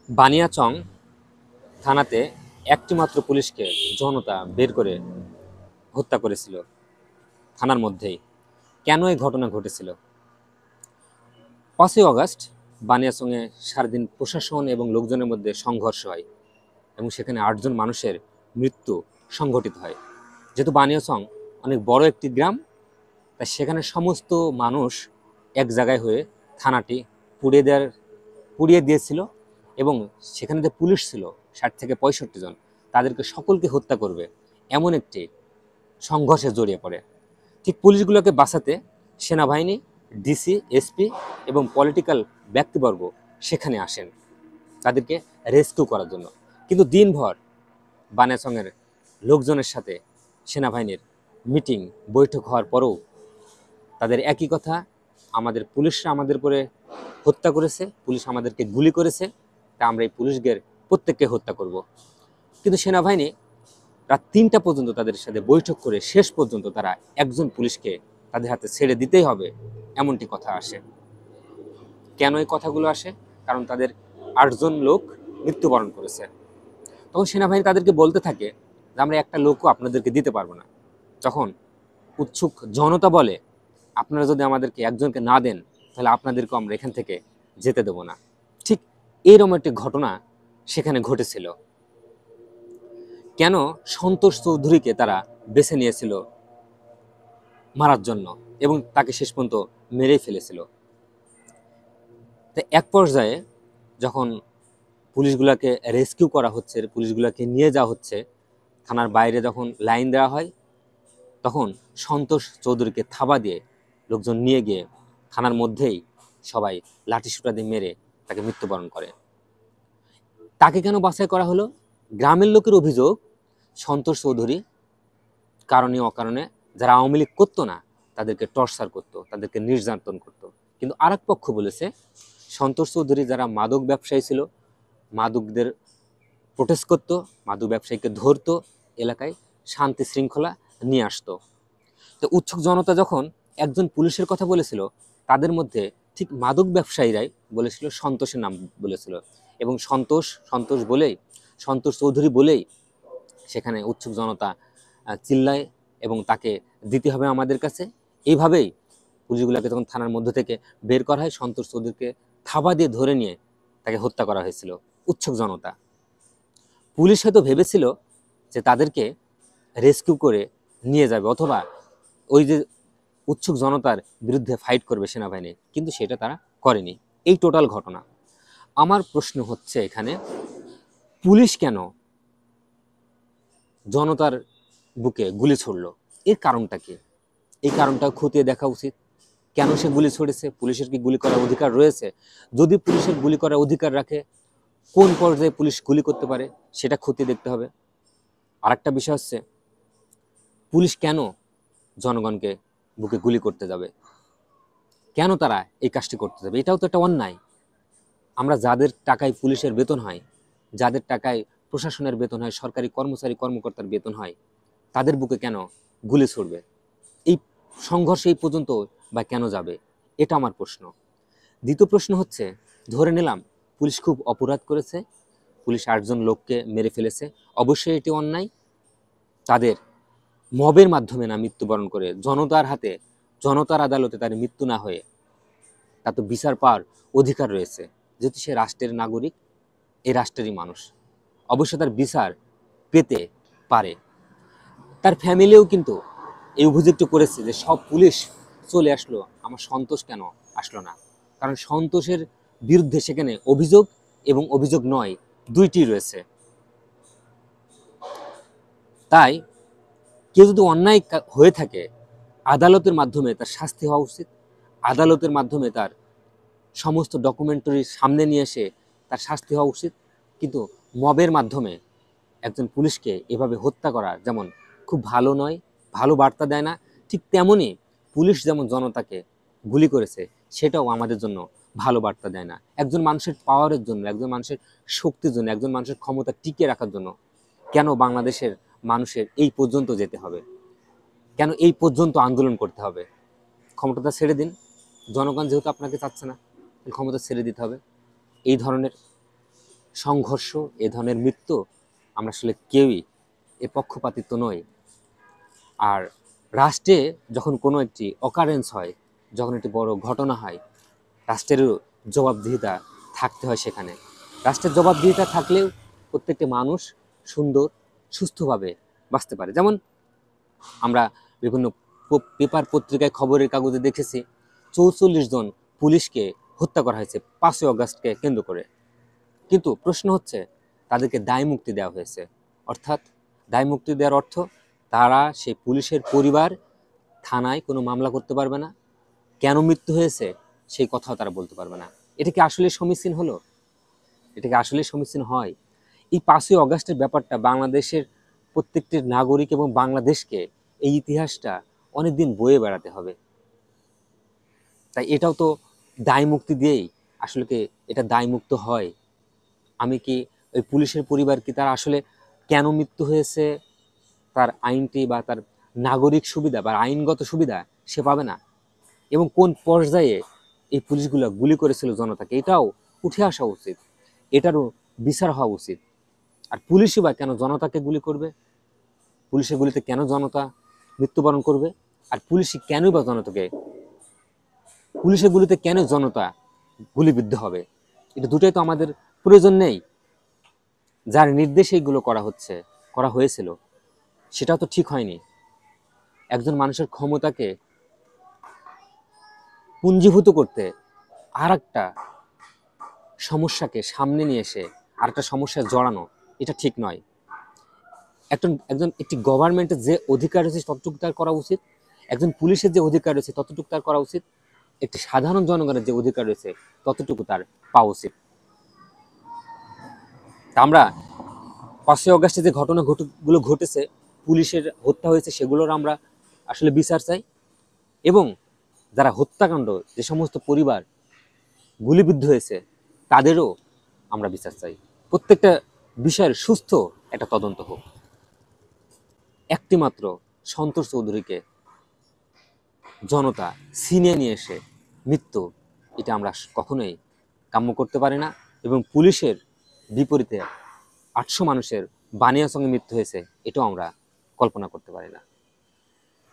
বানিয়াচং থানাতে একটি মাত্র পুলিশকে জনতা বের করে হত্যা করেছিল থানার মধ্যেই। কেন এই ঘটনা ঘটেছিল? 5ই অগস্ট বানিয়াচংয়ে সারাদিন প্রশাসন এবং লোকজনের মধ্যে সংঘর্ষ হয় এবং সেখানে 8জন মানুষের মৃত্যু সংঘটিত হয়। যেহেতু বানিয়াচং অনেক বড় একটি গ্রাম, তাই সেখানে সমস্ত মানুষ এক জায়গায় হয়ে থানাটি পুড়িয়ে দিয়েছিল এবং সেখানে যে পুলিশ ছিল 60 থেকে 65 জন, তাদেরকে সকলকে হত্যা করবে এমন একটি সংঘর্ষে জড়িয়ে পড়ে। ঠিক পুলিশগুলোকে বাঁচাতে সেনাবাহিনী, ডিসি, এসপি এবং পলিটিক্যাল ব্যক্তিবর্গ সেখানে আসেন তাদেরকে রেস্কিউ করার জন্য। কিন্তু দিনভর বানিয়াচংয়ের লোকজনের সাথে সেনাবাহিনীর মিটিং বৈঠক হওয়ার পরেও তাদের একই কথা, আমাদের পুলিশরা আমাদের উপরে হত্যা করেছে, পুলিশ আমাদেরকে গুলি করেছে, তা আমরা এই পুলিশদের প্রত্যেককে হত্যা করব। কিন্তু সেনাবাহিনী রাত 3টা পর্যন্ত তাদের সাথে বৈঠক করে শেষ পর্যন্ত তারা একজন পুলিশকে তাদের হাতে ছেড়ে দিতেই হবে এমনটি কথা আসে। কেন এই কথাগুলো আসে? কারণ তাদের 8জন লোক মৃত্যুবরণ করেছে। তখন সেনাবাহিনী তাদেরকে বলতে থাকে যে আমরা একটা লোকও আপনাদেরকে দিতে পারবো না। তখন উৎসুক জনতা বলে, আপনারা যদি আমাদেরকে একজনকে না দেন তাহলে আপনাদেরকে আমরা এখান থেকে যেতে দেব না। ঠিক এইরকম একটি ঘটনা সেখানে ঘটেছিল। কেন সন্তোষ চৌধুরীকে তারা বেছে নিয়েছিল মারার জন্য এবং তাকে শেষ পর্যন্ত মেরেই ফেলেছিল? তো এক পর্যায়ে যখন পুলিশগুলোকে রেস্কিউ করা হচ্ছে, পুলিশগুলোকে নিয়ে যাওয়া হচ্ছে, থানার বাইরে যখন লাইন দেওয়া হয়, তখন সন্তোষ চৌধুরীকে থাবা দিয়ে লোকজন নিয়ে গিয়ে থানার মধ্যেই সবাই লাঠিসোঁটা দিয়ে মেরে তাকে মৃত্যুবরণ করে। তাকে কেন বাছাই করা হলো? গ্রামের লোকের অভিযোগ, সন্তোষ চৌধুরী কারণে অকারণে যারা আওয়ামী লীগ করতো না তাদেরকে টর্চার করতো, তাদেরকে নির্যাতন করতো। কিন্তু আরেক পক্ষ বলেছে সন্তোষ চৌধুরী যারা মাদক ব্যবসায়ী ছিল, মাদকদের প্রোটেস্ট করতো, মাদক ব্যবসায়ীকে ধরতো, এলাকায় শান্তি শৃঙ্খলা নিয়ে আসতো। তো উৎসুক জনতা যখন একজন পুলিশের কথা বলেছিল, তাদের মধ্যে ঠিক মাদক ব্যবসায়ীরাই বলেছিল, সন্তোষের নাম বলেছিল এবং সন্তোষ বলেই, সন্তোষ চৌধুরী বলেই সেখানে উৎসুক জনতা চিল্লায় এবং তাকে দিতে হবে আমাদের কাছে। এইভাবেই পুলিশগুলোকে যখন থানার মধ্য থেকে বের করা হয়, সন্তোষ চৌধুরীকে থাবা দিয়ে ধরে নিয়ে তাকে হত্যা করা হয়েছিল উৎসুক জনতা। পুলিশ হয়তো ভেবেছিল যে তাদেরকে রেস্কিউ করে নিয়ে যাবে অথবা ওই যে উৎসুক জনতার বিরুদ্ধে ফাইট করবে সেনাবাহিনী, কিন্তু সেটা তারা করেনি। এই টোটাল ঘটনা। আমার প্রশ্ন হচ্ছে এখানে, পুলিশ কেন জনতার বুকে গুলি ছুড়লো? এর কারণটা কি? এই কারণটা খতিয়ে দেখা উচিত। কেন সে গুলি ছড়েছে? পুলিশের কি গুলি করার অধিকার রয়েছে? যদি পুলিশের গুলি করার অধিকার রাখে, কোন পর্যায়ে পুলিশ গুলি করতে পারে সেটা খতিয়ে দেখতে হবে। আরেকটা বিষয় হচ্ছে, পুলিশ কেন জনগণকে বুকে গুলি করতে যাবে? কেন তারা এই কাজটি করতে যাবে? এটাও তো একটা অন্যায়। আমরা যাদের টাকায় পুলিশের বেতন হয়, যাদের টাকায় প্রশাসনের বেতন হয়, সরকারি কর্মচারী কর্মকর্তার বেতন হয়, তাদের বুকে কেন গুলি ছুড়বে? এই সংঘর্ষ এই পর্যন্ত বা কেন যাবে? এটা আমার প্রশ্ন। দ্বিতীয় প্রশ্ন হচ্ছে, ধরে নিলাম পুলিশ খুব অপরাধ করেছে, পুলিশ 8জন লোককে মেরে ফেলেছে, অবশ্যই এটি অন্যায়। তাদের মবের মাধ্যমে না মৃত্যুবরণ করে, জনতার হাতে, জনতার আদালতে তার মৃত্যু না হয়ে তা তো বিচার পাওয়ার অধিকার রয়েছে। যেহেতু সে রাষ্ট্রের নাগরিক, এই রাষ্ট্রেরই মানুষ, অবশ্যই তার বিচার পেতে পারে। তার ফ্যামিলিও কিন্তু এই অভিযোগটি করেছে যে সব পুলিশ চলে আসলো, আমার সন্তোষ কেন আসলো না? কারণ সন্তোষের বিরুদ্ধে সেখানে অভিযোগ এবং অভিযোগ নয় দুইটি রয়েছে। তাই কেউ যদি অন্যায় হয়ে থাকে, আদালতের মাধ্যমে তার শাস্তি হওয়া উচিত। আদালতের মাধ্যমে তার সমস্ত ডকুমেন্টারি সামনে নিয়ে এসে তার শাস্তি হওয়া উচিত। কিন্তু মবের মাধ্যমে একজন পুলিশকে এভাবে হত্যা করা যেমন খুব ভালো নয়, ভালো বার্তা দেয় না, ঠিক তেমনই পুলিশ যেমন জনতাকে গুলি করেছে সেটাও আমাদের জন্য ভালো বার্তা দেয় না। একজন মানুষের পাওয়ারের জন্য, একজন মানুষের শক্তির জন্য, একজন মানুষের ক্ষমতা টিকিয়ে রাখার জন্য কেন বাংলাদেশের মানুষের এই পর্যন্ত যেতে হবে? কেন এই পর্যন্ত আন্দোলন করতে হবে? ক্ষমতাটা ছেড়ে দিন। জনগণ যেহেতু আপনাকে চাচ্ছে না, ক্ষমতা ছেড়ে দিতে হবে। এই ধরনের সংঘর্ষ, এ ধরনের মৃত্যু আমরা আসলে কেউই এ পক্ষপাতিত্ব নই। আর রাষ্ট্রে যখন কোনো একটি অকারেন্স হয়, যখন একটি বড় ঘটনা হয়, রাষ্ট্রেরও জবাবদিহিতা থাকতে হয় সেখানে। রাষ্ট্রের জবাবদিহিতা থাকলেও প্রত্যেকটি মানুষ সুন্দর সুস্থভাবে বাঁচতে পারে। যেমন আমরা বিভিন্ন পেপার পত্রিকায় খবরের কাগজে দেখেছি ৪৪ জন পুলিশকে হত্যা করা হয়েছে ৫ই অগাস্টকে কেন্দ্র করে। কিন্তু প্রশ্ন হচ্ছে তাদেরকে দায় মুক্তি দেওয়া হয়েছে। অর্থাৎ দায় মুক্তি দেওয়ার অর্থ তারা সেই পুলিশের পরিবার থানায় কোনো মামলা করতে পারবে না, কেন মৃত্যু হয়েছে সেই কথাও তারা বলতে পারবে না। এটা কি আসলে সমীচীন হলো? এটা কি আসলে সমীচীন হয়? এই ৫ই অগাস্টের ব্যাপারটা বাংলাদেশের প্রত্যেকটি নাগরিক এবং বাংলাদেশকে এই ইতিহাসটা অনেকদিন বয়ে বেড়াতে হবে। তাই এটাও তো দায় মুক্তি দিয়েই আসলে কি এটা দায় মুক্ত হয়? আমি কি ওই পুলিশের পরিবার কি তারা আসলে কেন মৃত্যু হয়েছে তার আইনটি বা তার নাগরিক সুবিধা বা আইনগত সুবিধা সে পাবে না? এবং কোন পর্যায়ে এই পুলিশগুলো গুলি করেছিল জনতাকে, এটাও উঠে আসা উচিত, এটারও বিচার হওয়া উচিত। আর পুলিশই বা কেন জনতাকে গুলি করবে? পুলিশের গুলিতে কেন জনতা মৃত্যুবরণ করবে? আর পুলিশই কেনই বা জনতাকে, পুলিশের গুলিতে কেন জনতা গুলিবিদ্ধ হবে? এটা দুটোই তো আমাদের প্রয়োজন নেই। যার নির্দেশে এইগুলো করা হয়েছিল সেটাও তো ঠিক হয়নি। একজন মানুষের ক্ষমতাকে পুঞ্জীভূত করতে আর একটা সমস্যাকে সামনে নিয়ে এসে আর একটা সমস্যায় জড়ানো, এটা ঠিক নয়। একটি গভর্নমেন্টের যে অধিকার রয়েছে ততটুকু তার করা উচিত, একজন পুলিশের যে অধিকার রয়েছে ততটুকু তার করা উচিত, একটি সাধারণ জনগণের যে অধিকার রয়েছে ততটুকু তার পাওয়া উচিত। তা আমরা ৫ই অগাস্টে যে ঘটনাগুলো ঘটেছে, পুলিশের হত্যা হয়েছে, সেগুলোর আমরা আসলে বিচার চাই। এবং যারা হত্যাকাণ্ড, যে সমস্ত পরিবার গুলিবিদ্ধ হয়েছে তাদেরও আমরা বিচার চাই। প্রত্যেকটা বিষয়ের সুস্থ একটা তদন্ত হোক। একটিমাত্র সন্তোষ চৌধুরীকে জনতা ছিনিয়ে নিয়ে এসে মৃত্যু, এটা আমরা কখনোই কাম্য করতে পারি না। এবং পুলিশের বিপরীতে ৮০০ মানুষের বানিয়াচংয়ে মৃত্যু হয়েছে, এটাও আমরা কল্পনা করতে পারি না।